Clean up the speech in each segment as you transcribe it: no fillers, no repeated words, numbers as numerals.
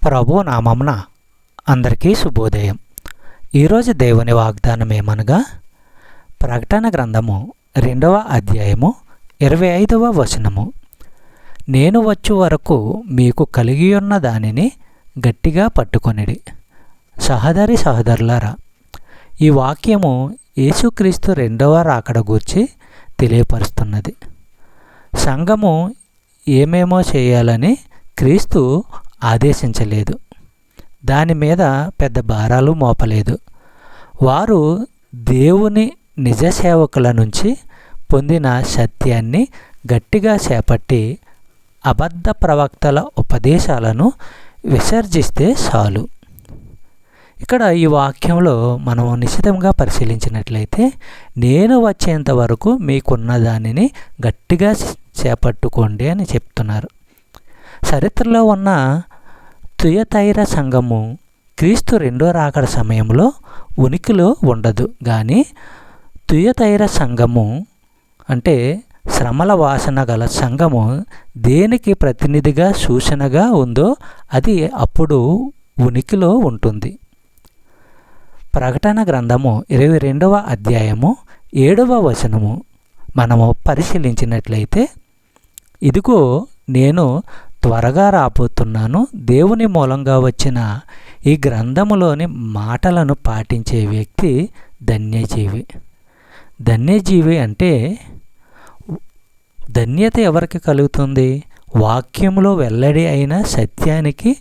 ప్రభు నామమున అందరికీ శుభోదయం. ఈరోజు దేవుని వాగ్దానం ఏమనగా, ప్రకటన గ్రంథము 2వ అధ్యాయము 25వ వచనము. నేను వచ్చు వరకు మీకు కలిగియున్న దానిని గట్టిగా పట్టుకొనిడి. సహోదరి సహోదరులారా, ఈ వాక్యము యేసుక్రీస్తు రెండవ రాకడ గూర్చి తెలియపరుస్తున్నది. సంఘము ఏమేమో చేయాలని క్రీస్తు ఆదేశించలేదు. దాని మీద పెద్ద భారాలు మోపలేదు. వారు దేవుని నిజ సేవకుల నుంచి పొందిన సత్యాన్ని గట్టిగా చేపట్టి అబద్ధ ప్రవక్తల ఉపదేశాలను విసర్జిస్తే చాలు. ఇక్కడ ఈ వాక్యంలో మనం నిశితంగా పరిశీలించినట్లయితే, నేను వచ్చేంత వరకు మీకున్న దానిని గట్టిగా చేపట్టుకోండి అని చెప్తున్నారు. చరిత్రలో ఉన్న తుయతైర సంఘము క్రీస్తు రెండో రాకడ సమయంలో ఉనికిలో ఉండదు. కానీ తుయతైర సంఘము అంటే శ్రమల వాసన గల సంఘము దేనికి ప్రతినిధిగా సూచనగా ఉందో అది అప్పుడు ఉనికిలో ఉంటుంది. ప్రకటన గ్రంథము 22వ అధ్యాయము 7వ వచనము మనము పరిశీలించినట్లయితే, ఇదిగో నేను త్వరగా రాబోతున్నాను. దేవుని మూలంగా వచ్చిన ఈ గ్రంథములోని మాటలను పాటించే వ్యక్తి ధన్యజీవి. ధన్యజీవి అంటే ధన్యత ఎవరికి కలుగుతుంది? వాక్యములో వెల్లడి అయిన సత్యానికి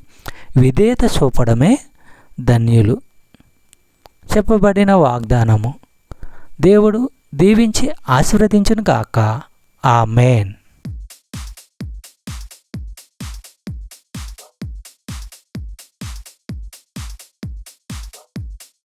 విధేయత చూపడమే ధన్యులు. చెప్పబడిన వాగ్దానము దేవుడు దీవించి ఆశీర్వదించును గాక. ఆమేన్.